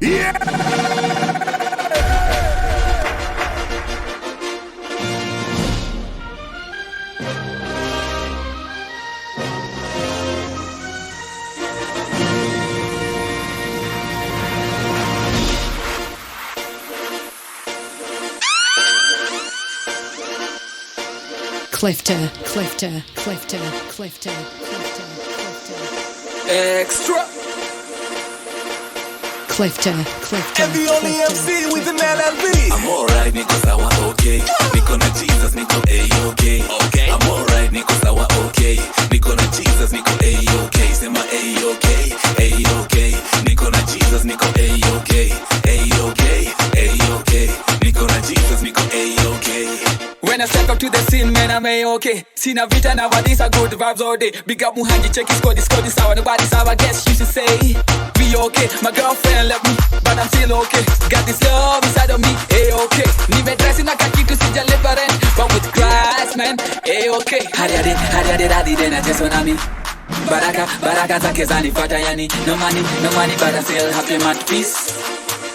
Yeah! Klifftah. Extra. Klifftah. Every only MC with an LLB. I'm alright, niko sawa okay. Niko na Jesus, niko A-okay. I'm alright, niko sawa okay. Niko na Jesus, niko A-okay. Sema A-okay, A-okay. Niko na Jesus, niko A-okay. A-okay, A-okay. Niko na Jesus, niko A-okay. When I step up to the scene, man, I'm A-okay. Sina vita nowadays, I good vibes all day. Big up Muhangi, check his squad sour. Nobody's sour, I guess you should say we okay. My girlfriend left me, but I'm still okay. Got this love inside of me, A-okay. Nime dressing like a kid to see deliverance, but with Christ, man, A-okay. Hadi then I just wanna me. Baraka zake zanifata yani. No money, but I still happy, man, peace.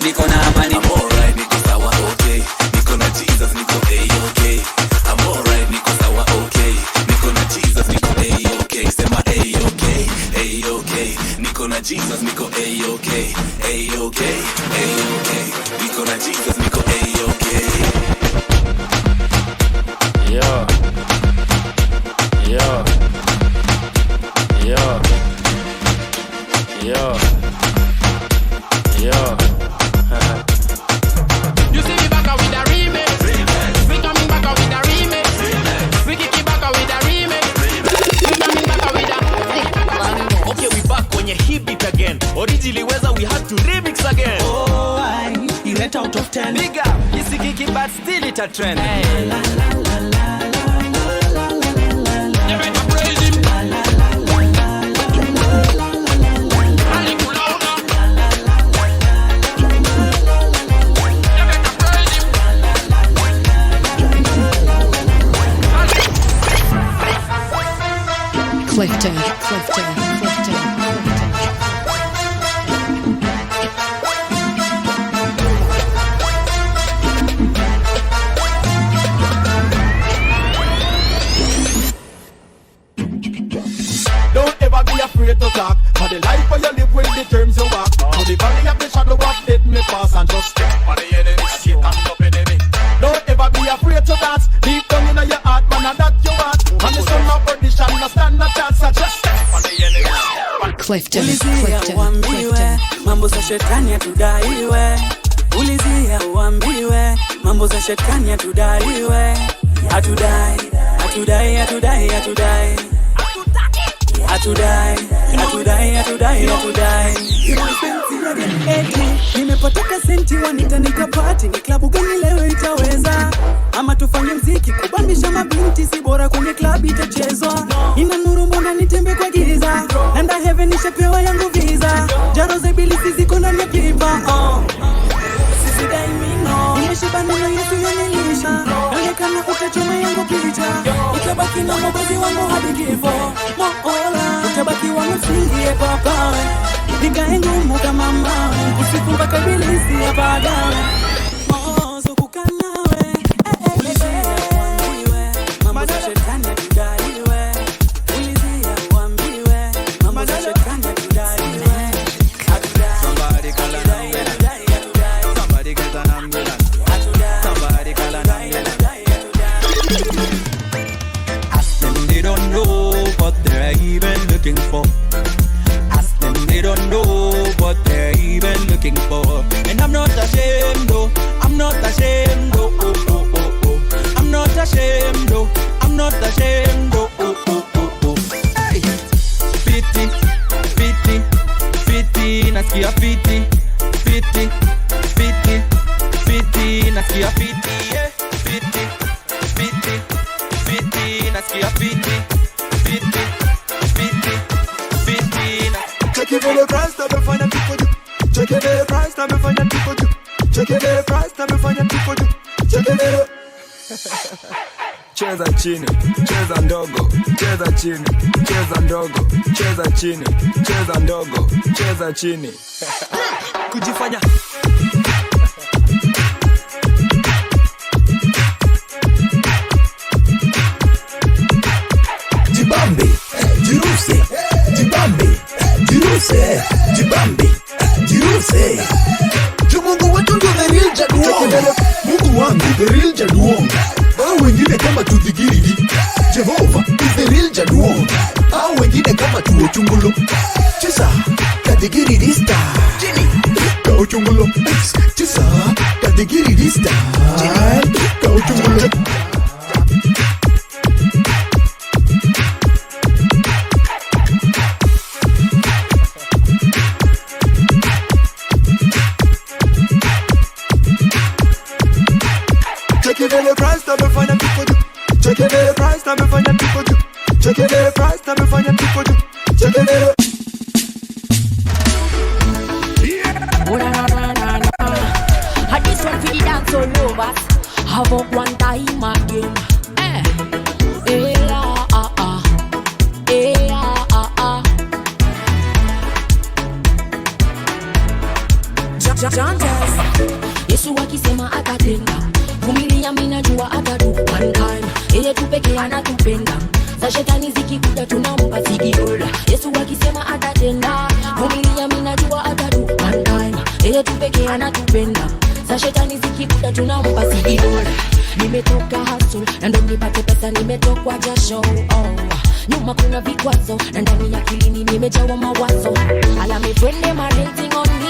Niko na amani. I'm alright, niko sawa okay. Niko na Jesus, niko A-okay. I'm alright, niko sawa okay. Niko na Jesus, niko A-okay. Sema A-okay, A-okay. Niko na Jesus, niko A-okay. A-okay, A-okay. Niko na Jesus, niko A-okay. Yeah. You see me back out with a remix. We coming back out with a remix. We kick it back out with a remix. We coming back out with a. Okay, we back on your hip beat again. Originally, whether we had to remix again. Oh, you went out of 10. Big up, it's a kiki, but still it a trend. Hey. La, la, la, la, la, la, la, la, la. You better praise him. Klifftah. Don't ever be afraid to talk. For the life where you live with the terms you walk. To the valley of the shadow of death me pass and just step for the enemy. Satan up enemy. Don't ever be afraid to dance. Deep down in your heart, man, and that you want. And the son of perdition, no stand a chance. I just step for the enemy. Klifftah. Uambiwe mambo za shetani hatudaiwe. Ulizia uambiwe mambo za shetani hatudaiwe. Hatudai. Nimepotoka senti wanita nikapati. Ni klabu gani leo itaweza? Ama tufanye mziki kubambisha mabinti. Si bora kwenye klabu itachezwa. Ina nuru mbona nitembe kwa giza. Nenda heaven nishapewa yangu visa. Jaro za ibilisi ziko ndani ya pipa. Sisi daimino nimeshiba neno Yesu yanilisha. Nalekana utachoma yangu picha. Utabaki na mwokozi wangu hadi kifo. Mola utabaki wangu singie papa. Nikae ngumu kama mawe. Usifunga kabilisi ya baadaye. So kukaa nawe. Uambiwe mambo za shetani hatudaiwe. Ulizia uambiwe mambo za shetani hatudaiwe. Somebody call an ambulance. Somebody get an ambulance. Somebody call an ambulance. Ask them, they don't know what they're even looking for. Ask them, they don't know what they're even looking for. And I'm not ashamed, though. I'm not ashamed, though. Oh, oh, oh, oh. I'm not ashamed, though. I'm not ashamed, though. Oh, oh, oh, oh. Hey. Fiti, nasikia fiti. Fiti, nasikia fiti. Yeah. Fiti, nasikia fiti. Check it for the price, now me find a tip for you. Check it for the price, now me find a tip for you. Check it for the price, now me find a tip for you. Check it for the. Cheza chini, cheza ndogo, cheza chini, cheza ndogo, cheza chini, cheza ndogo, cheza chini. kujifanya Jibambe, jiruse, jibambe, jiruse, jibambe, jiruse. Mungu wetu ndio the real Jaduong. Mungu wangu the real Jaduong. Hao wengine kama tudhigiri. Jehovah is the real Jaduong. Hao wengine kama tuochungulo. Chisa, kadigiri dista. Jini, kauchungulo. Chisa, kadigiri dista. Jini, kauchungulo. Check it the price, now me find a people do. Check it the price, now me find a people do. Check it the price, now me find a people do. Check it the. I this one for the dance all lovers. Have up one time again. Yesu akisema atatenda, vumilia mimi najua atadu one time. Yeye tu pekee anatupenda, za shetani zikikuja tunampa sigiola. Yesu akisema atatenda, vumilia mimi najua atadu one time. Yeye tu pekee anatupenda, za shetani zikikuja tunampa sigiola. Nimetoka hustle na ndo nipate pesa, nimetoka jasho. Nyuma kuna vikwazo na ndani ya akili nimejawa mawazo. Ala me friend them are hating on me.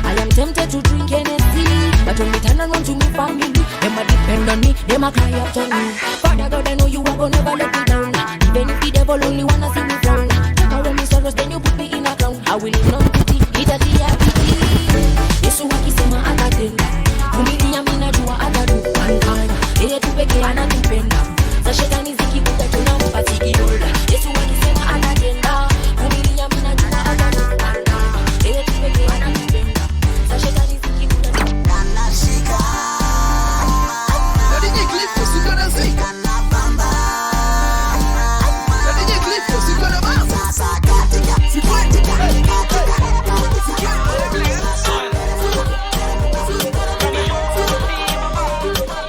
I am tempted to drink Hennessy, but when me turn around to me family, them a depend on me, them a cry out on me. Father God, I know you are gonna never let me down. Even if the devil only wanna see me frown, take away me sorrows, then you put me in a crown. I will live on pity, itatia pity. Yesu akisema atatenda, vumilia mimi najua atadu one time. Yeye tu pekee anatupenda, za shetani zikikuja tunampa sigiola. Yesu akisema atatenda, vumilia mimi najua atadu one time. Yeye tu pekee anatupenda.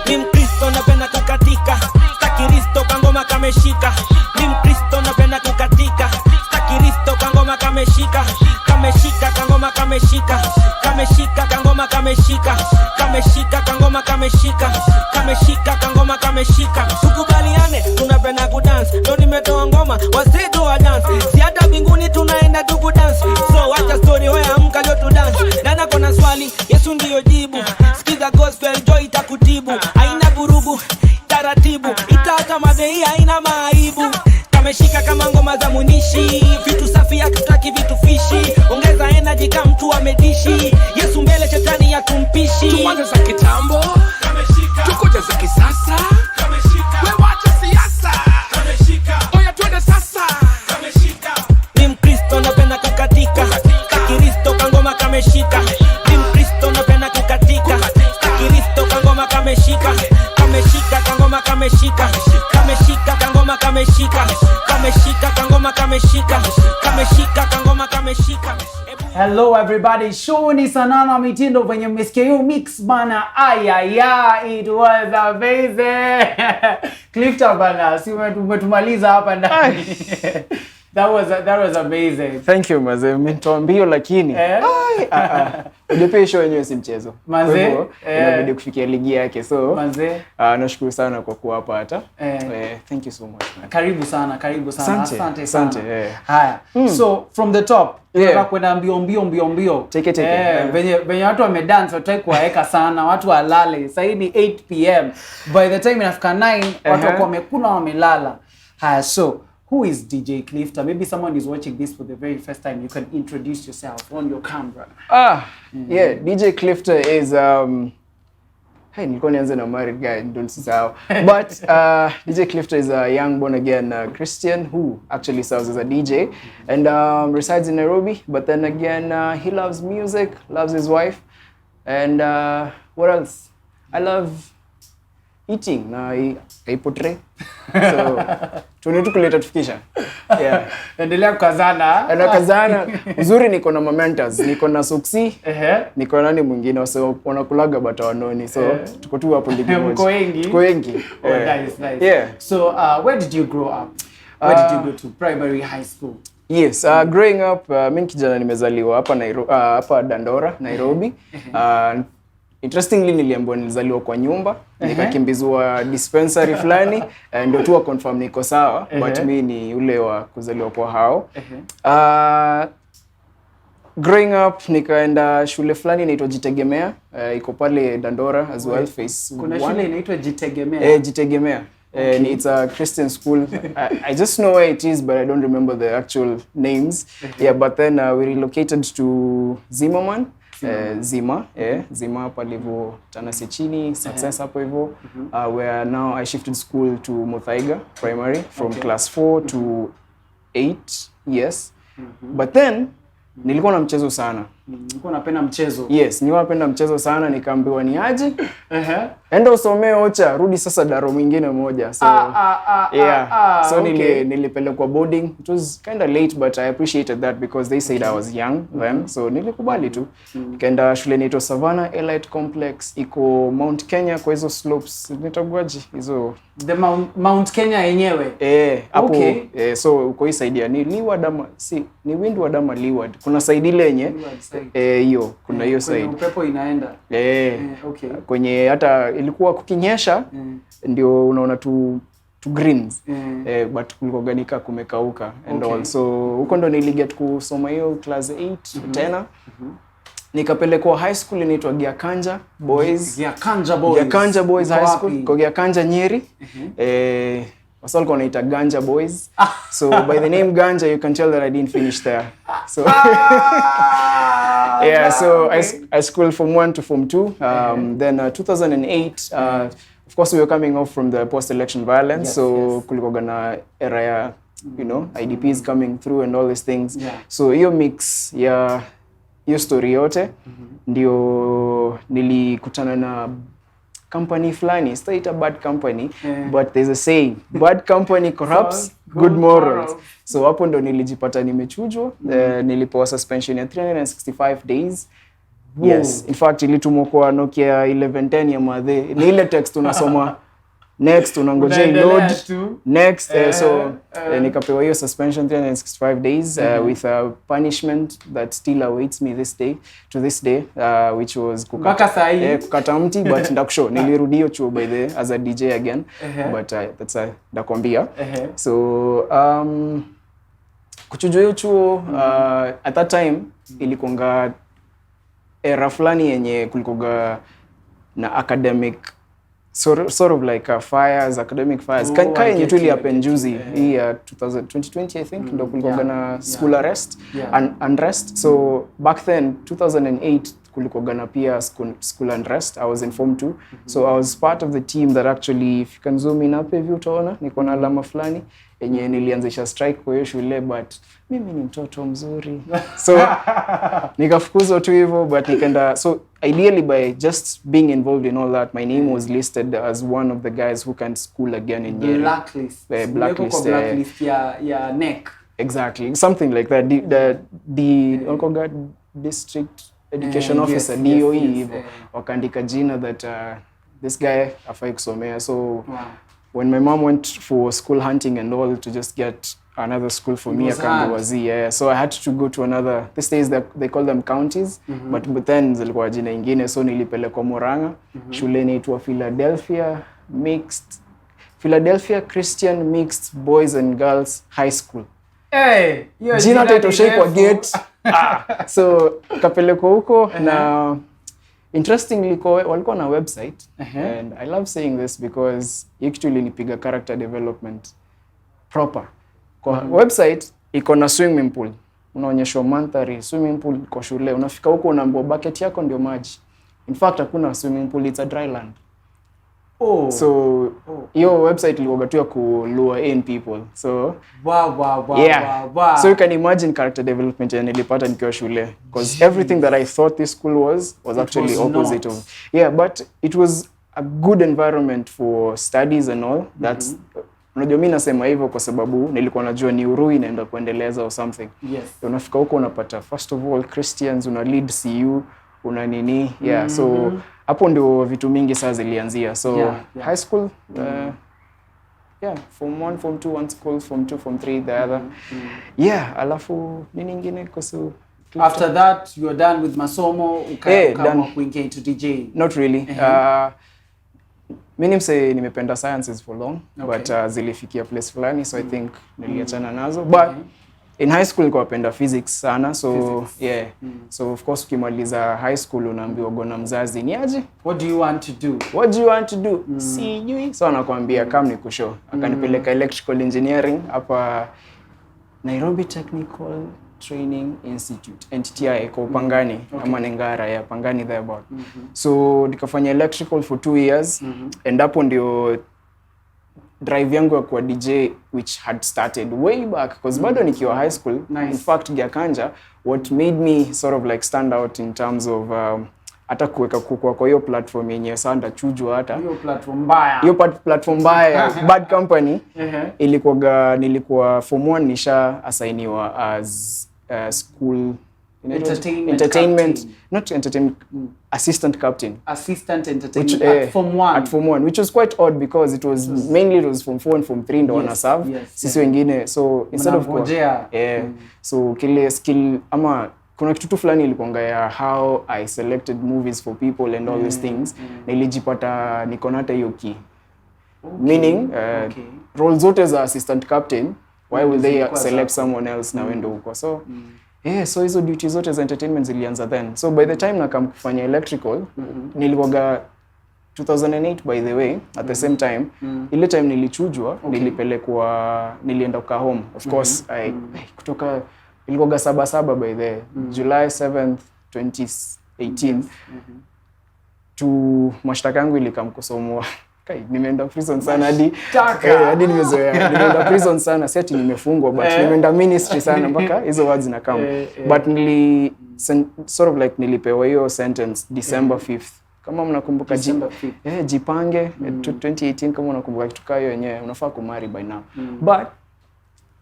Ni Mkristo napenda kukatika, stakiristo kangoma kameshika. Ni Mkristo napenda kukatika, stakiristo kangoma kameshika. Kameshika kangoma kameshika, kameshika kangoma kameshika, kameshika kangoma kameshika, kameshika kangoma kameshika. Tukubaliane tunapenda kudance, ndo nimetoa ngoma wasitu wa dance. Si hata mbinguni tunaenda tuku dance, so wacha story wewe amka leo tu dance. Dana kona swali, Yesu ndio jibu. Sikiza gospel joy itakutibu, haina vurugu taratibu, itata madei haina maaibu. Kameshika kama ngoma za munishi, vitu safi hatutaki vitu fishi. Ongeza energy kama mtu amedishi, Yesu mbele shetani ya kumpishi. Tuanze za kitambo, kameshika. Tukuja za kisasa, kameshika. We wacha siasa, kameshika. Oya twende sasa, kameshika. Ni Mkristo napenda kukatika, Kiristo kangoma kameshika. Ni Mkristo napenda kukatika, Kiristo kangoma kameshika. Kameshika kangoma kameshika, kameshika kangoma kameshika, kameshika kangoma kameshika, kameshika kangoma kameshika. Hello everybody, show ni Sanaa na Mitindo venye mmesikia hiyo mix bana. Ayaya, it was amazing. Klifftah bana, si umetumaliza hapa ndani. That was amazing. Thank you mazee, mmenitoambia lakini Udepe show yenyewe si mchezo. Manze, inabidi kufikia ligi yake. So, manze, nashukuru sana kwa kuwa hapa hata. Thank you so much man. Karibu sana. Asante sana. Haya. So, from the top, tunataka kwenda mbio. Take it. Venye watu wamedance, wataki kuwaeka sana, watu walale. Sasa ni 8 PM. By the time inafika 9, watu wako wamekula wamelala. Haya, so who is DJ Klifftah? Maybe someone is watching this for the very first time. You can introduce yourself on your camera. Yeah, DJ Klifftah is hey, nilikuwa nianze na married guy, don't say. But DJ Klifftah is a young born again Christian who actually serves as a DJ and resides in Nairobi. But then again, he loves music, loves his wife, and what else? I love eating na portray. So tunetu kuleta tufikisha. Yeah. Endelea kukazana. Uzuri niko na mentors, niko na Soxy, niko nani mwingine wase wanakulaga bata wanoni. So tuko tu hapo ligi moja. Tuko wengi. Oh, nice. Yeah. So where did you grow up? Where did you go to? Primary, high school? Yes, growing up mimi kijana nimezaliwa hapa Dandora, Nairobi. Interestingly niliambiwa nilizaliwa kwa nyumba, nikakimbizwa dispensary fulani, ndio tu confirm niko sawa, but mimi ni ule wa kuzaliwa kwa hao. Growing up nikaenda shule fulani inaitwa Jitegemea, iko pale Dandora as well, phase 1. Kuna shule inaitwa Jitegemea? Jitegemea. It's a Christian school. I just know where it is, but I don't remember the actual names. Yeah, but then we relocated to Zimmerman. Zima palivo Tanasi chini, Success hapo hivyo. Where now I shifted school to Muthaiga Primary from class 4 to 8. Yes. But then nilikuwa na mchezo sana. Nilikuwa napenda mchezo. Yes, nilikuwa napenda mchezo sana, nikaambiwa ni aje. Enda usomee Ocha, rudi sasa daro mwingine moja. So so okay. Nilipelekwa boarding. It was kind of late, but I appreciated that because they said I was young then. So nilikubali tu. Nikaenda shule inaitwa Savannah Elite Complex, iko Mount Kenya kwa hizo slopes. Nitagwaji hizo the Mount Kenya yenyewe. Hapo. Okay. So uko hii side ni Leeward ama ni Windward ama Leeward. Kuna side ile yenye hiyo kuna hiyo side. Upepo inaenda. Okay. Kwenye hata ilikuwa kukinyesha ndio unaona tu greens. But kulikoganika kumekauka and also huko ndo niliget kusoma hiyo class 8 tena. Nikapelekwa high school inaitwa Giakanja Boys. Giakanja Boys High School kwa Giakanja Nyeri. Wasal wanaita Ganja Boys. So by the name Ganja you can tell that I didn't finish there. So so I schooled from 1 to form 2. Then 2008 of course we were coming off from the post election violence, so kulikuwa na era ya IDPs coming through and all these things. So hiyo mix ya hiyo story yote ndio nilikutana na company fulani, state a bad company, but there's a saying, bad company corrupts good morals. So hapo ndo nilijipata nimechujwa. Nilipewa suspension ya 365 days. Yes, in fact ilitumwa kwa Nokia 1110 ya madhe. Ni ile text unasoma next unangoja load next. So nikapewa hiyo suspension 365 days with a punishment that still awaits me to this day, which was kukata mti, but ndakushow nilirudi hiyo chuo by the as a DJ again, but that's ndakwambia. So kuchujwa hiyo chuo at that time ilikonga era fulani yenye kulikoga na academic sort of like academic fires. Kai yenye tu ilihappen juzi hii 2020 I think ndo kulikoga na school arrest and unrest. So back then 2008 kulikoga na pia school unrest. I was in form 2. So I was part of the team that actually, if you can zoom in up hivi utaona niko na alama fulani yenye nilianzisha strike kwa hiyo shule, but mimi ni mtoto mzuri. So nikafukuzwa tu hivyo, but nikaenda. So ideally by just being involved in all that, my name was listed as one of the guys who can school again in Nyeri. Blacklist. Blacklist ya NEC. Exactly, something like that. The district education officer, DOE hivyo, wakaandika jina that this guy afai kusomea. So when my mom went for school hunting and all to just get another school for me, so I had to go to another. These days they call them counties, but then zilikuwa jina ingine. So nilipelekwa Murang'a, shule inaitwa Philadelphia Christian Mixed Boys and Girls High School. Jina taitoshei kwa gate. So kapelekwa huko na interestingly walikuwa na website, and I love saying this because actually nipiga character development proper. Kwa website iko na swimming pool, unaonyeshwa mandhari swimming pool kwa shule. Unafika huko unaambiwa bucket yako ndio maji. In fact hakuna swimming pool, it's a dry land. So your website ilikuwa tu ya ku lure in people. So wow. So you can imagine character development and nilipata nikiwa shule, because everything that I thought this school was actually opposite of. But it was a good environment for studies and all. That's unajua mimi nasema hivyo kwa sababu nilikuwa najua ni Urui inaenda kuendeleza or something. Yes. Unafika huko unapata first of all Christians, una lead CU, una nini. Yeah, so hapo ndio vitu mingi saa zilianzia. So high school form 1, form 2 one school, form 2, form 3 the other. Yeah, alafu nini nyingine kuhusu after that you are done with masomo ukaamua kuingia into DJ? Not really. Mimi nimependa sciences for long, but zilifikia place fulani, so I think niliachana nazo. But in high school nilikuwa napenda physics sana, so so of course ukimaliza high school unaambiwa gona mzazi ni aje, what do you want to do? Sijui, so anakuambia kama ni kushow. Akanipeleka electrical engineering hapa Nairobi Technical Training Institute, NTTI kwa Pangani, ama Nengara ya Pangani there about. So nikafanya electrical for 2 years, and hapo ndio drive yangu ya kuwa DJ which had started way back, because bado nikiwa high school. In fact Giakanja, what made me sort of like stand out in terms of hata kuweka kwa hiyo platform yenye sanda chujwa hata hiyo platform mbaya bad company. Nilikuwa form 1 nisha assigniwa as school entertainment not entertainment assistant captain entertainment at form 1, which was quite odd because it was mainly form 4 and form 3 ndo wana serve sisi wengine. So instead of so kile skill ama kuna kitu fulani ilikuanga ya how I selected movies for people and all these things, nilijipata niko na hata hiyo key. Meaning roles zote za assistant captain, why will they select someone else na wendo huko? So so hizo duties zote za entertainment zilianza then. So by the time nakam kufanya electrical, nilikuwa 2008 by the way, at the same time ile time nilichujwa, nilienda kwa home. Of course kutoka ilikuwa 7 by the July 7th 2018 to mashtaka yangu ilikamkusomwa. Nimeenda prison sana hadi nimezoea. Nimeenda prison sana, si ati nimefungwa, but nimeenda ministry sana mpaka hizo words na kama. But sort of like nilipewa hiyo sentence December 5th. Kama mnakumbuka jipange 2018, kama unakumbuka kitu kayo yenyewe unafaa kumari by now. But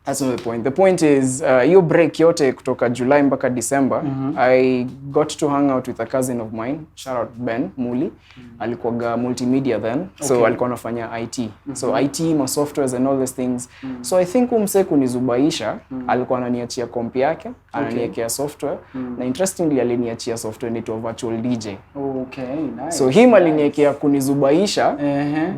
that's not the point. The point is, hiyo break yote kutoka July mpaka December, I got to hang out with a cousin of mine, shout out Ben Muli. Alikuwa multimedia then, so alikuwa anafanya IT. So IT, ma softwares and all these things. So I think umse kunizubaisha, alikuwa ananiachia kompi yake, ananiekea software, na interestingly aliniachia software inaitwa virtual DJ. Nice. So him aliniekea kunizubaisha,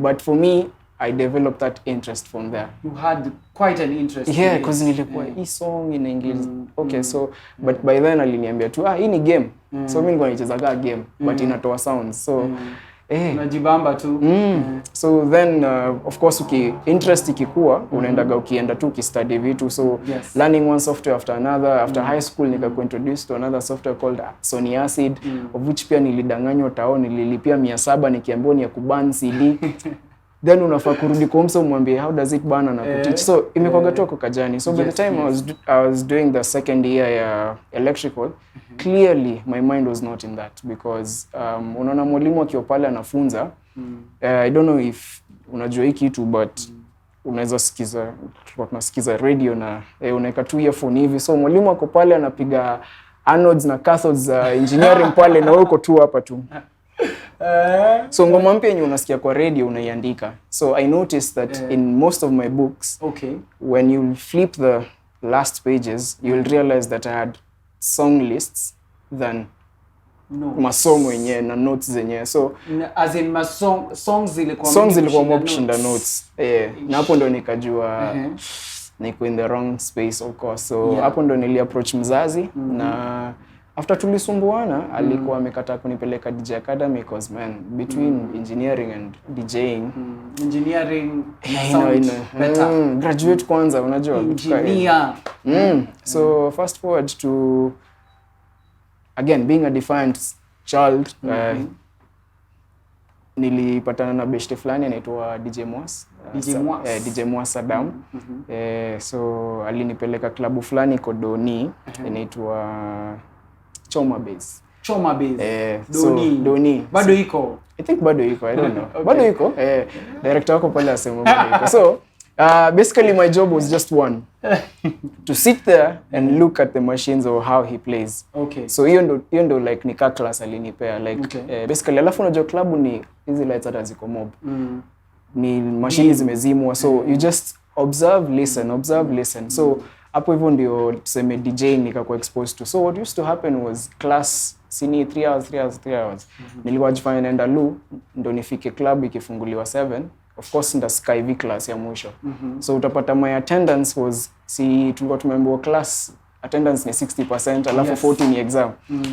but for me, I developed that interest from there. You had quite an interest. Yeah, because nilikuwa hii song inaingiza. So but by then aliniambia tu hii ni game. So mimi nilikuwa nicheza game but inatoa sounds. So unajibamba tu. So then of course interest ikikua ukienda tu ukistudy vitu. So learning one software after another. After high school nikakuintroduced to another software called Sony Acid, of which pia nilidanganywa tao, nililipia 700 nikiambiwa ni ya kuban CD. Then unafaa kurudi kwa mso umwambie how does it burn na kuteach. So imekuwa tu kwa kajani. So by the time I was doing the second year ya electrical, clearly my mind was not in that, because unaona mwalimu akiwa pale anafunza, I don't know if unajua hiki kitu, but unaweza sikiza, tunasikiza radio na unaweka tu earphone hivi, so mwalimu ako pale anapiga anodes na cathodes za engineering pale na uko tu hapa tu. So ngoma mpya yenye unasikia kwa radio unaiandika. So I noticed that in most of my books, when you flip the last pages, you'll realize that I had song lists than masomo yenyewe na notes zenyewe. So as in songs zilikuwa more kushinda notes. Na hapo ndo nikajua niko in the wrong space of course. So hapo ndo niliapproach mzazi, na after tulisumbuana alikuwa amekataa kunipeleka DJ Academy, because man, between engineering and DJing, engineering sound better. Graduate kwanza, unajua engineer. So fast forward to again being a defiant child, nilipatana na beshte fulani anaitwa DJ Mwas Saddam. So alinipeleka klabu fulani Kodoni inaitwa Choma Base. Choma Base. Doni. Bado iko. I think bado iko, I don't know. Okay. Bado iko. Director wako pale asema bado iko. So, basically my job was just one. To sit there and look at the machines or how he plays. Okay. So hiyo ndo like nika class alinipea like basically alafu unajua club ni hizi lights hata ziko mob. Ni machines zimezimwa, so you just observe listen. So hapo hivyo ndio tuseme DJ nikakuwa exposed to. So what used to happen was class sini 3 hours. Nilikuwa jifanya naenda lu ndo nifike club ikifunguliwa 7. Of course nda sky V class ya mwisho. So utapata my attendance was tulikuwa tumeambiwa class attendance ni 60% alafu 40 ni exam.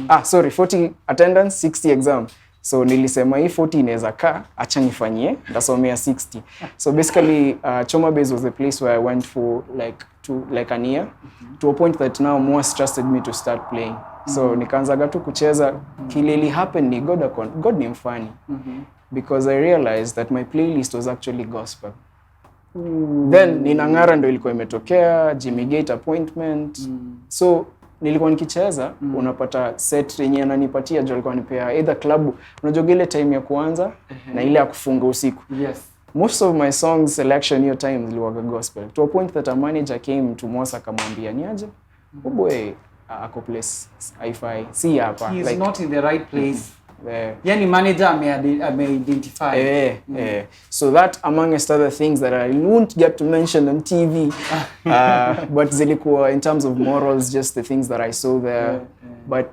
40 attendance 60 exam. So nilisema hii 40 inaweza kaa, acha nifanyie, ndasomea 60. So basically Choma Base was the place where I went for like an year to a point that now Moas trusted me to start playing. So nikaanzaga tu kucheza, kile happen ni God ni mfani. Because I realized that my playlist was actually gospel. Then Ninangara ndo ilikuwa imetokea, Jimmy Gate appointment. So nilikuwa nikicheza, unapata set yenye ananipatia jo alikuwa anipea either club, unajua ile time ya kuanza na ile ya kufunga usiku. Yes. Most of my songs selection hiyo time zilikuwa gospel. To a point that a manager came to Mosa akamwambia niaje? Oh boy, ako place hi-fi. See hapa. He is not in the right place. Yani manager ame-identify. So that amongst other things that I won't get to mention on TV, but zilikuwa in terms of morals, just the things that I saw there. But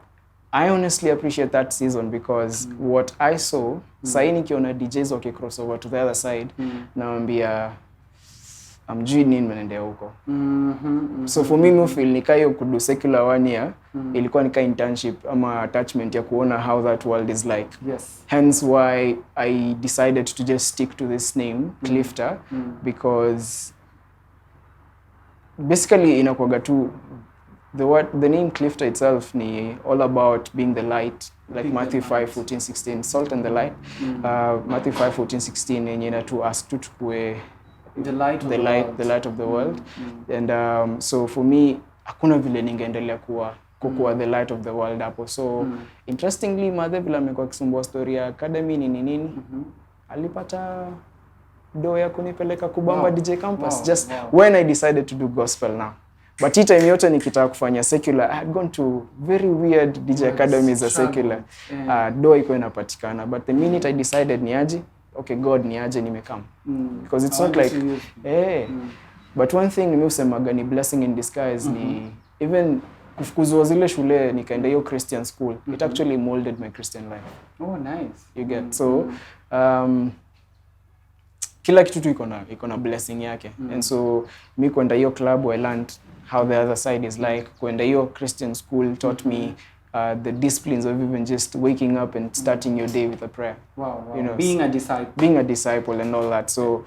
I honestly appreciate that season because what I saw, sahi nikiona DJs waki cross over to the other side, naambia amjui nini mnaendea huko. So for me feel nikayo kudu secular 1 year, ilikuwa nika internship ama attachment ya kuona how that world is like. Yes. Hence why I decided to just stick to this name, Klifftah, because basically inakuwaga tu the name Klifftah itself ni all about being the light, like Matthew 5:14-16, salt and the light. Matthew 5:14-16 yenye inatu ask tu tukue the light of the world. And so for me hakuna vile ningeendelea kuwa the light of the world hapo. So interestingly Madhe vile amekuwa kisumbua story ya academy nini alipata do ya kunipeleka kubamba DJ campus just when I decided to do gospel now. But hii time yote nikitaka kufanya secular, I had gone to very weird DJ academies za secular. Do iko inapatikana, but the minute I decided niaje, okay, God niaje nimekam. Because it's not like but one thing nimeusemaga ni blessing in disguise ni even kufukuzwa zile shule nikaenda hiyo Christian school, it actually molded my Christian life. Oh nice. You get so kila kitu tu iko na blessing yake. And so mi kwenda hiyo club I learned how the other side is like. Kwenda hiyo Christian school taught me the disciplines of even just waking up and starting your day with a prayer. Wow. You know, being a disciple and all that. So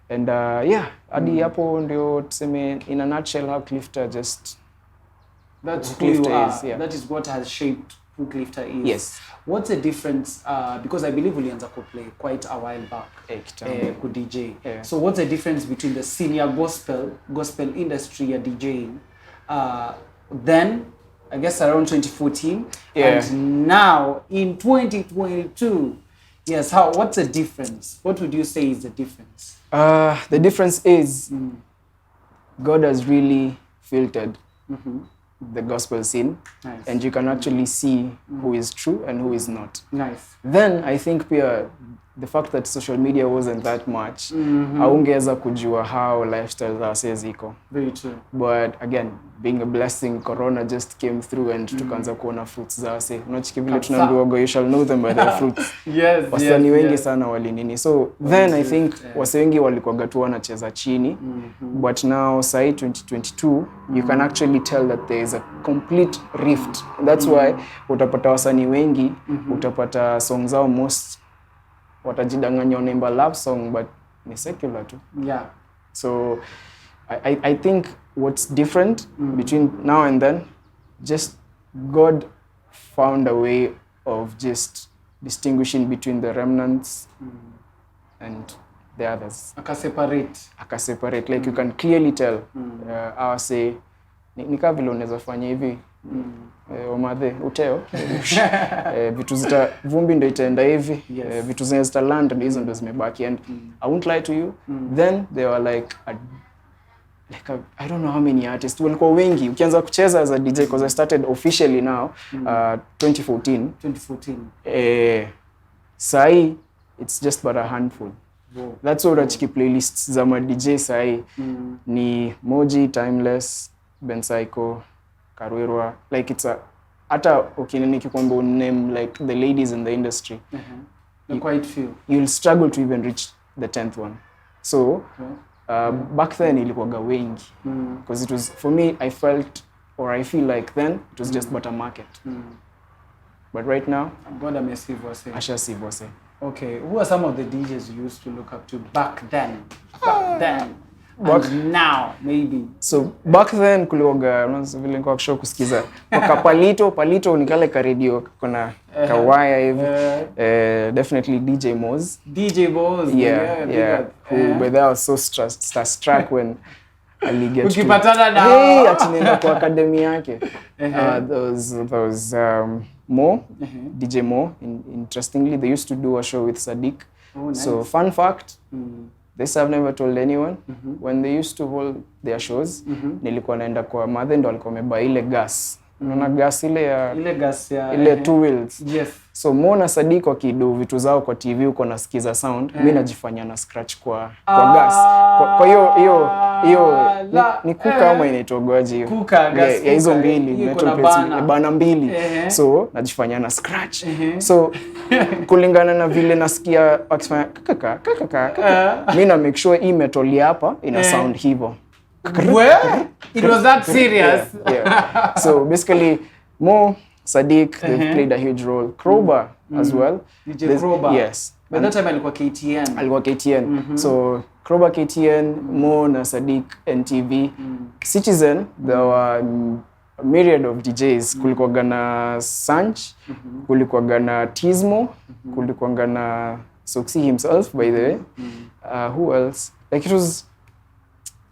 and hadi hapo ndio tuseme in a nutshell how Klifftah just that's who you are. Is, yeah. That is what has shaped who Klifftah is. Yes. What's the difference? Because I believe ulianza play quite a while back. Ku DJ. Yeah. So what's the difference between the senior gospel industry and DJing? Then I guess around 2014 and now in 2022. Yes, what's the difference? What would you say is the difference? The difference is God has really filtered the gospel scene. Nice. And you can actually see who is true and who is not. Nice. Then I think pia the fact that social media wasn't that much, haungeweza kujua how lifestyle za ziko. Very true. But again, being a blessing, Corona just came through and tukaanza kuona fruits za wase. Unachiki vile tunaambiwa you shall know them by their fruits. Yes. Wasanii wengi sana walinini. So then I think wase wengi walikuwa tu wanacheza chini. But now say 2022, you can actually tell that there is a complete rift. That's why utapata wasanii wengi, utapata songs zao most watajidanganya wanaimba love song but ni secular tu. Yeah. So I think what's different between now and then, just God found a way of just distinguishing between the remnants and the others. Aka separate. Like you can clearly tell. Say nika vile unaweza fanya hivi Omadhe uteo vitu vumbi ndio itaenda hivi, vitu zenye zitaland ndio hizo ndio zimebaki, and I won't lie to you, then they were like I don't know how many artists walikuwa wengi ukianza kucheza as a DJ, because I started officially now 2014. Sai it's just but a handful. That's all that playlists za ma DJ sai ni Moji, Timeless, Ben Psycho, Karwerwa, like it's a hata nikikwambia name like the ladies in the industry, quite few, you'll struggle to even reach the 10th one. So back then ilikuwa wengi, because it was, for me, I felt or I feel like then it was just but a market. But right now God amesivose. Ashasivose. Okay, who are some of the DJs you used to look up to back then? And now maybe. So back then kulikuwa vile nilikuwa kisho kusikiza palito ni kale ka radio kuna kawaya hivi. Definitely DJ Moz. Yeah. Who by there was so struck when aliget ukipatana na atinaenda kwa academy yake. Those Mo, DJ Mo, interestingly, they used to do a show with Sadiq. Oh, nice. So, fun fact, this I've never told anyone, when they used to hold their shows, nilikuwa naenda kwa mother ndo alikuwa amebeba ile gas. Unaona gas ile gas ya ile two wheels. Yes. So Mo na Sadiq wakido vitu zao kwa TV uko nasikiza sound, mimi najifanya na scratch kwa gas. Kwa hiyo ni kuka ama inaitwa goji hiyo. Kuka gas. Ya hizo mbili, metal plates bana mbili. So najifanya na scratch. So kulingana na vile nasikia wakifanya kaka mimi na make sure hii metal hapa ina sound hivyo. Where? It was that serious? Yeah. So basically, Mo, Sadiq, they've played a huge role. Kroba as well. DJ Kroba? Yes. By that time alikuwa KTN. Alikuwa KTN. So Kroba, KTN, Mo na Sadiq, NTV. Citizen, there were a myriad of DJs. Kulikuwa gana Sanch, kulikuwa gana Tizmo, kulikuwa gana Soxy himself, by the way. Who else? Like it was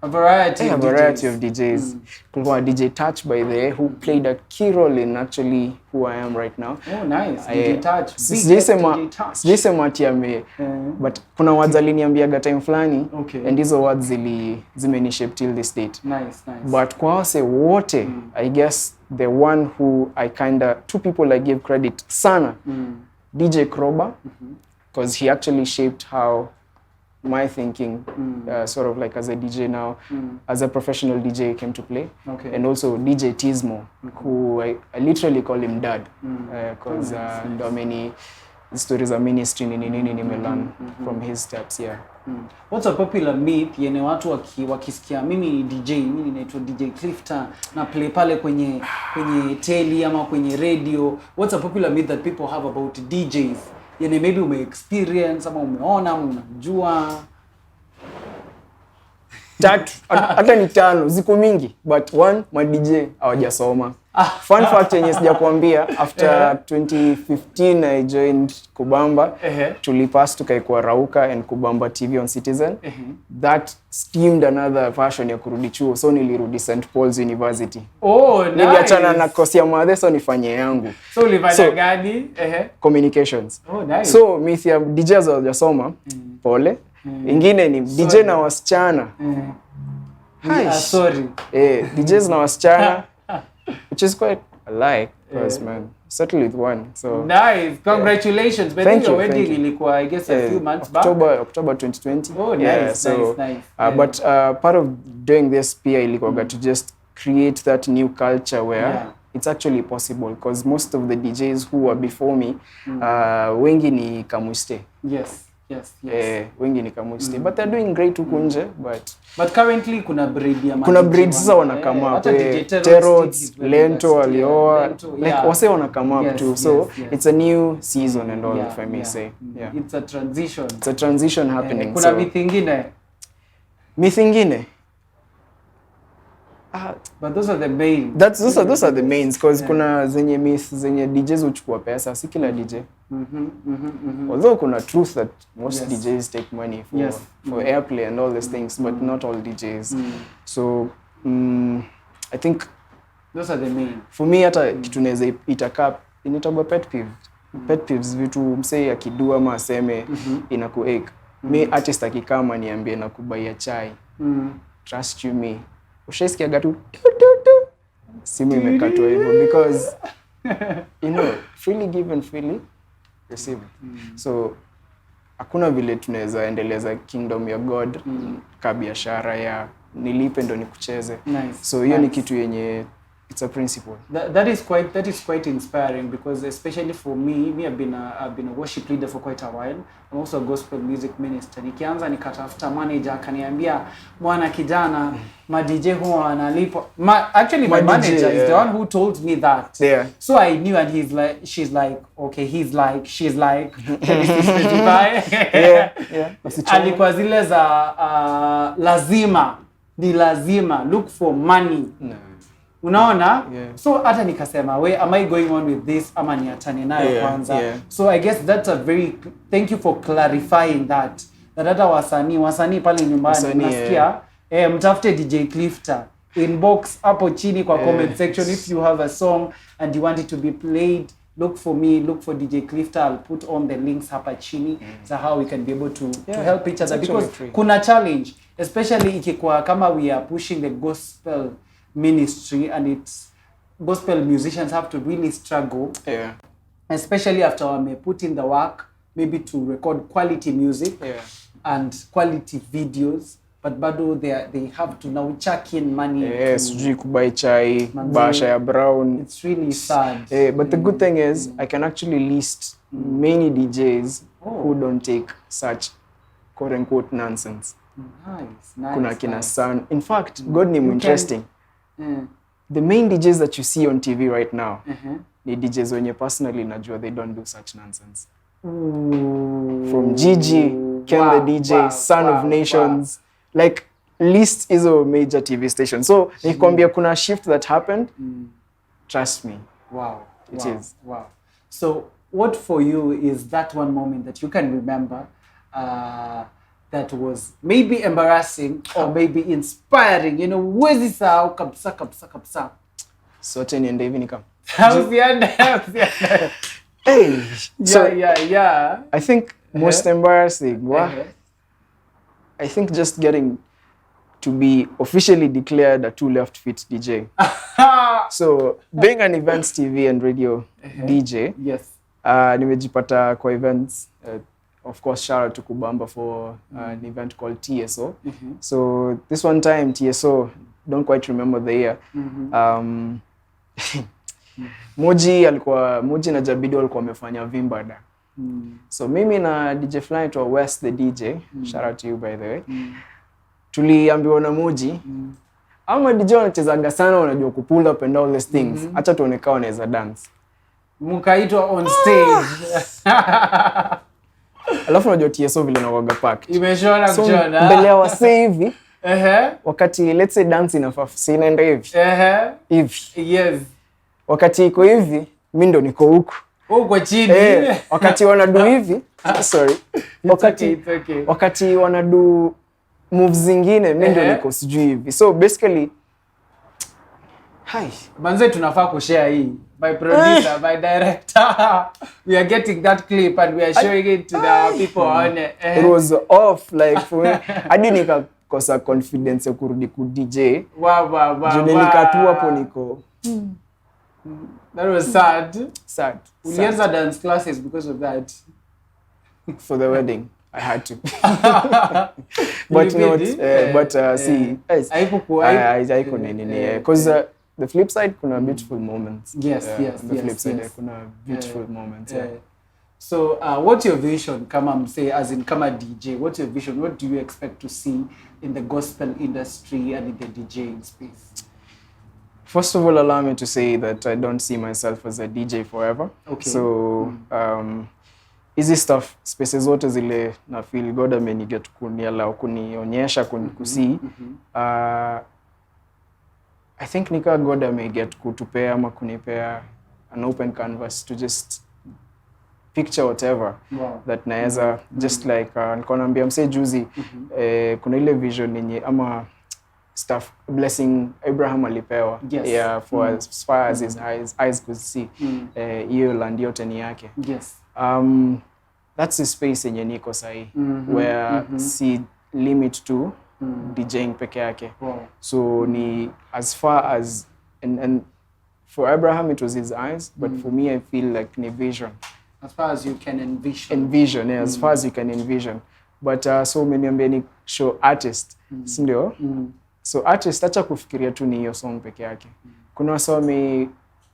a variety of DJs. Kulikuwa DJ Touch, by the way, who played a key role in actually who I am right now. Oh, nice. DJ Touch. Sijisema ati but kuna words aliniambiaga time flani, and hizo words zimenishape till this date. Nice. But kwa wase wote, I guess the one who two people I give credit sana, DJ Kroba, because he actually shaped how my thinking, sort of like as a DJ now, as a professional DJ came to play. And also DJ Tizmo, who I literally call him dad, because there are many stories of ministry nimelan from his steps. What's a popular myth yenye watu wakisikia mimi ni DJ, mimi naitwa DJ Klifftah na play pale kwenye teli ama kwenye radio? What's a popular myth that people have about DJs? Yenye maybe ume-experience ama umeona ama unajua? Hata ni 5 ziko mingi, but one, ma DJ hawajasoma. Fun fact yenye sijakwambia, after 2015 I joined Kubamba, tulipass tukaikuwa Rauka and Kubamba TV on Citizen. That steamed another version ya kurudi chuo, so nilirudi St. Paul's University. Oh, nice. Niliachana na kosi ya madhe, so nifanye yangu. So ulifanya gani? Communications. Oh, nice. So myth ya DJs hawajasoma, pole. Ingine ni DJ na wasichana. Sorry. DJs na wasichana, which is quite a lie, because man, settle with one. So nice, congratulations. But your wedding ilikuwa, I guess, a few months back. October 2020. Oh, nice, nice. But part of doing this pia ilikuwa to just create that new culture where it's actually possible, because most of the DJs who were before me, wengi ni Kamuste. Yes. Wengi ni Kamuste, but they're doing great huku nje, but currently kuna breed ya kuna breed sasa wanakama hapo, Terots, Lento walioa, like wase wanakama up too. So it's a new season and all, if I may say. It's a transition. It's a transition happening. Kuna myth ingine. But those are the main. Those are the mains, because kuna zenye myth zenye DJs uchukua pesa, si kila DJ. Although kuna truth that most DJs take money for airplay and all these things, but not all DJs. So I think Those are the main. For me hata kitu naweza itaka initagwa pet peeve. Pet peeves vitu msee akidua ama aseme inakuache. Me artist akikama niambie na kubaia chai. Trust you me. Ushaisikia gatu simu imekatwa hivyo because you know freely give and freely receive. So hakuna vile tunaweza endeleza kingdom ya God ka biashara ya nilipe ndo nikucheze. So hiyo ni kitu yenye it's a principle. That is quite inspiring because especially for me I've been a worship leader for quite a while. I'm also a gospel music minister. Nikianza nikatafuta manager akaniambia bwana kijana ma DJ huwa analipwa. Actually my manager is the one who told me that. Yeah. So I knew and she's like okay, she's like yeah. Alikuwa zile za lazima look for money. No. Unaona? So hata nikasema am I going on with this ama niachane nayo kwanza. So I guess that's a very thank you for clarifying that hata wasanii pale nyumbani unasikia mtafute DJ Klifftah inbox hapo chini kwa comment section if you have a song and you want it to be played, look for me, look for DJ Klifftah. I'll put on the links hapa chini so how we can be able to help each other because kuna challenge especially ikikuwa kama we are pushing the gospel ministry and it's gospel musicians have to really struggle especially after we put in the work maybe to record quality music and quality videos but bado they have to now chuck in money to kubai chai basha ya brown. It's really sad. But the good thing is I can actually list many DJs who don't take such quote unquote nonsense. Nice. Kuna kina Sanaa. In fact, God name interesting. The main DJs that you see on TV right now, the DJs wenye personally najua they don't do such nonsense. From Gigi, Ken the DJ, Son of Nations, like list is a major TV station. So nikwambia kuna shift that happened. Trust me. It is. Wow. So what for you is that one moment that you can remember that was maybe embarrassing or maybe inspiring, you know, huwezi sahau kabisa. Sote niende hivi nikam. Hey. So, yeah. I think most embarrassing, I think just getting to be officially declared a 2 Left Feet DJ. So, being an events TV and radio DJ, nimejipata kwa events. Of course, shout out to Kubamba for an event called TSO. So this one time, TSO, don't quite remember the year. Moji na Jabido walikuwa wamefanya Vimbada. So mimi na DJ Fly to West the DJ, shout out to you by the way. Tuliambiwa na Moji, ama DJ wanachezaga sana wanajua kupull up and all these things. Acha tuonekane wanaweza dance. Mukaitwa on stage. Alafu unajua TSO vile nawaga packed. Imeshona kuchona. Mbele ya wasee hivi. Wakati let's say dance inafaa inaenda hivi. Hivi. Yes. Wakati iko hivi, mimi ndo niko huku. Huko chini. Wakati wanadu hivi, sorry. Wakati wanadu moves zingine, mimi ndo niko sijui hivi. So basically Manze tunafaa kushare hii. My producer, my director. We are getting that clip and we are showing it to the people on it. It was off like for me. Hadi nikakosa confidence ya kurudi ku DJ. Wow. Nikatua hapo niko. That was sad. Sad. We had dance classes because of that. For the wedding, I had to. But not. See, haiko nini. Because the flip side, kuna beautiful moments. Yes. The flip side, kuna beautiful moments. So, what's your vision, kama DJ? What's your vision? What do you expect to see in the gospel industry and in the DJing space? First of all, allow me to say that I don't see myself as a DJ forever. Okay. So, easy stuff, spaces zote zile na feel God ameniget kunionyesha kusi. I think nika God get kutupea ama kunipea an open canvas to just picture whatever that naeza just like nilikuwa naambia msee juzi kuna ile vision yenye ama stuff blessing Abraham alipewa. Yes. Yeah, for as far as his eyes could see. Hiyo land yote ni yake. Yes. That's the space yenye niko sahi where si limit to DJing peke yake. Wow. So ni as far as and for Abraham it was his eyes, but for me I feel like ni vision. As far as you can envision. Envision, yeah, as far as you can envision. But so umeniambia ni show artist, si ndio? So artist acha kufikiria tu ni hiyo song peke yake. Kuna wasa wame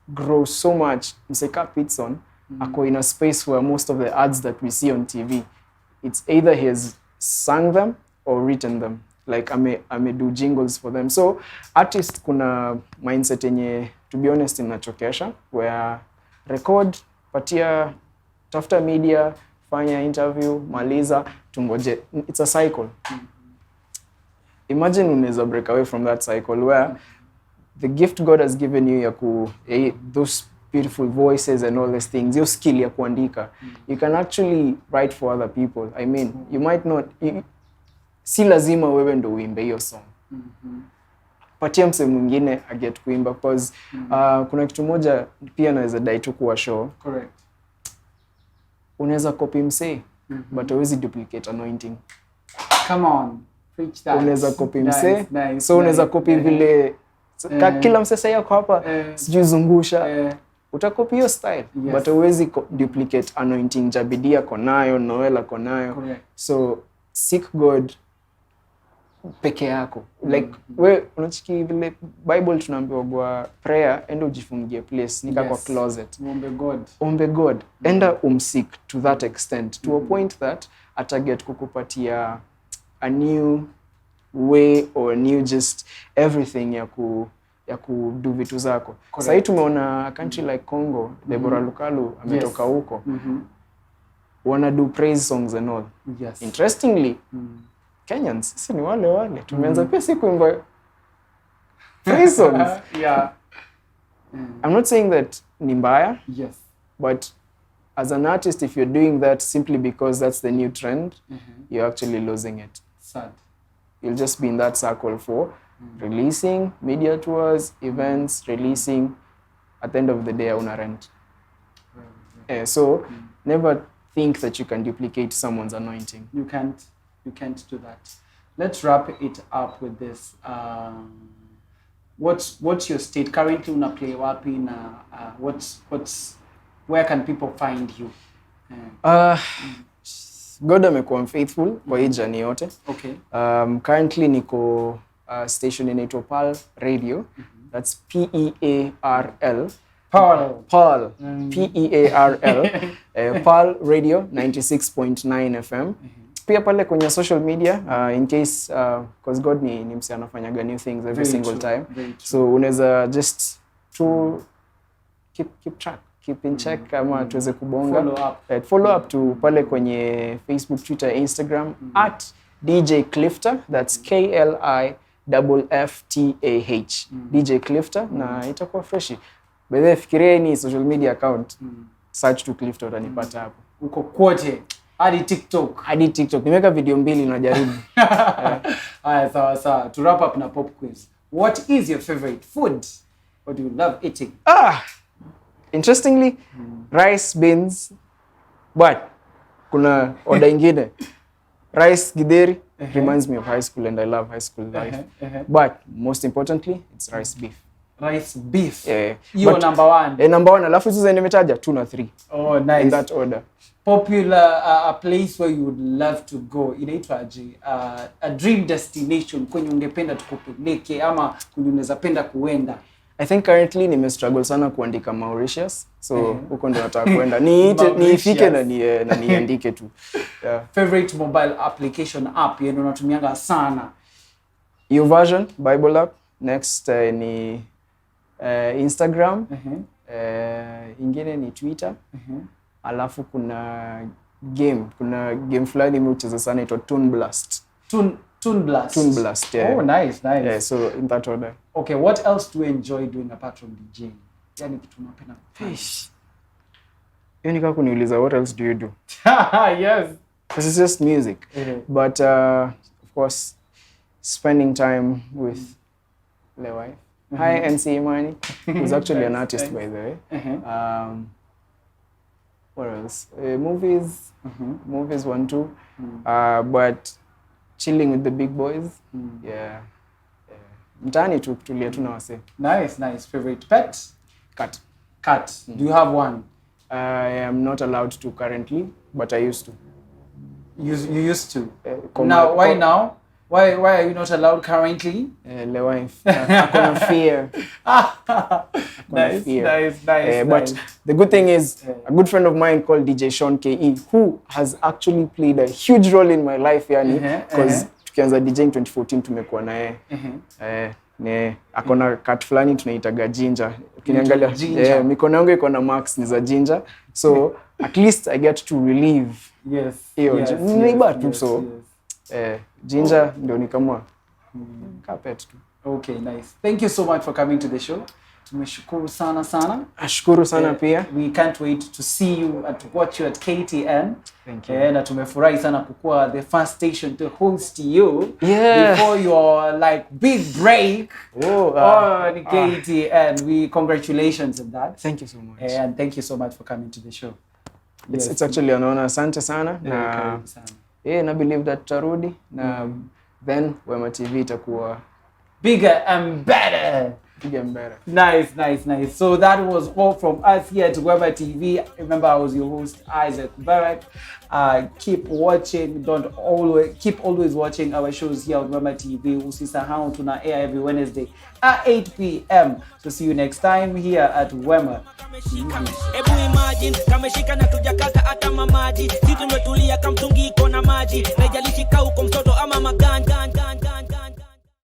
grow so much. Mseka Pitson ako in a space where most of the ads that we see on TV, it's either he has sung them or written them. Like ame do jingles for them. So artist kuna mindset yenye, to be honest, inachokesha, where record, patia, tafuta media, fanya interview, maliza, tungoje. It's a cycle. Imagine unaweza break away from that cycle where the gift God has given you ya those beautiful voices and all these things, your skill ya kuandika, you can actually write for other people. I mean, you might not, si lazima wewe ndo uimbe hiyo song. Patia mse mwingine aget kuimba, because kuna kitu moja pia naweza dai tu kuwa show. Correct. Unaweza copy mse, but huwezi duplicate anointing. Come on. Preach that. Unaweza copy mse, nice, so unaweza copy vile kila mse sasa yako hapa sijui zungusha. Utakopi hiyo style, but huwezi duplicate anointing Jabidia konayo, Noela konayo. Correct. So seek God peke yako. Like we unachiki vile Bible tunaambiwa kwa prayer, enda ujifungie place nika kwa closet. Ombe God. Enda umseek to that extent, to a point that ataget kukupatia a new way or a new just everything ya do vitu zako. Sasa hii tumeona a country like Congo, Deborah Lukalu ametoka huko. Wanna do praise songs and all. Yes. Interestingly, Kenyans, sisi ni wale. Tumeanza pia si kuimba praise songs. Yeah. I'm not saying that ni mbaya. Yes. But as an artist, if you're doing that simply because that's the new trend, you're actually losing it. Sad. You'll just be in that circle for releasing, media tours, events, releasing. At the end of the day, una rent. So never think that you can duplicate someone's anointing. You can't do that. Let's wrap it up with this. What's your state currently? Una play wapi na where can people find you? God amekuwa faithful kwa hii journey yote. Okay. Currently niko station inaitwa Pearl Radio. That's P-E-A-R-L. Pearl. P-E-A-R-L. Pearl Radio 96.9 FM. Pia pale kwenye social media, in case, because God ni mse anafanyaga new things every single time. So unaweza just to keep track. Keep in check kama tuweze kubonga. Follow up to pale kwenye Facebook, Twitter, Instagram at DJ Klifftah. That's K-L-I-F-F-T-A-H. DJ Klifftah na itakuwa freshi. By the way, fikiria ni social media account. Search to Klifftah utanipata hapo. Uko kote. Hadi TikTok. Nimeweka video 2 najaribu. Haya, sawa. To wrap up na pop quiz. What is your favorite food? What do you love eating? Interestingly, rice, beans, but kuna order ingine. Rice, githeri reminds me of high school, and I love high school life. But most importantly, it's rice beef. Rice beef. Yeah. You're number 1. Number 1. Alafu hizo nimetaja 2 na 3. Oh, nice. In that order. Popular a place where you would love to go. Inaitwaje? A dream destination kwenye ungependa tukupeleke ama kwenye unaweza penda kuenda. I think currently struggle sana kuandika Mauritius. So huko ndo nataka kuenda. Niifike na niandike tu. Yeah. Favorite mobile application app yenu unatumianga sana? YouVersion Bible app. Next ni Instagram. Ingine ni Twitter. Alafu kuna game fulani mimi hucheza sana inaitwa Toon Blast. Toon Blast, yeah. Oh, nice. Yeah, so in that order. Okay, what else do you enjoy doing apart from DJing? Yani kitu unapenda kufanya? Yani kama kuniuliza what else do you do? Yes. This is just music. But of course spending time with the wife. Hi, NC Imani, who's actually an artist, by the way. What else? Movies, movies 1, 2. But chilling with the big boys. Yeah. Mtani tu tulia tu na wase. Nice. Favorite pet? Cat. Do you have one? I am not allowed to currently, but I used to. You used to? Now, why now? Why are you not allowed currently? The wife. Akona fear. Nice. But the good thing is, a good friend of mine called DJ Sean KE, who has actually played a huge role in my life, yani, because tukianza DJing 2014 tumekuwa na yeye. Akona cat fulani tunaitaga Ginger. Ukiniangalia mikono yangu iko na marks ni za Ginger. So at least I get to relieve. Yes. So Ginger ndio ni kama carpet tu. Okay, nice. Thank you so much for coming to the show. Tumeshukuru sana. Ashukuru sana pia. We can't wait to see you and to watch you at KTN. Thank you. Na tumefurahi sana kukua the first station to host you before your like big break on KTN. We congratulations on that. Thank you so much. And thank you so much for coming to the show. It's actually an honor. Asante sana. Na believe that tutarudi na then Wema TV itakuwa bigger and better. Nice. So that was all from us here at Wema TV. Remember, I was your host, Isaac Barak. Keep watching. Keep always watching our shows here on Wema TV. Usisahau tuna air every Wednesday at 8 p.m. So see you next time here at Wema. Ebu imagine kameshika na tujakata hata mamaji. Sisi tumetulia kamtungi iko na maji. Najalishi kau kwa mtoto ama maganja.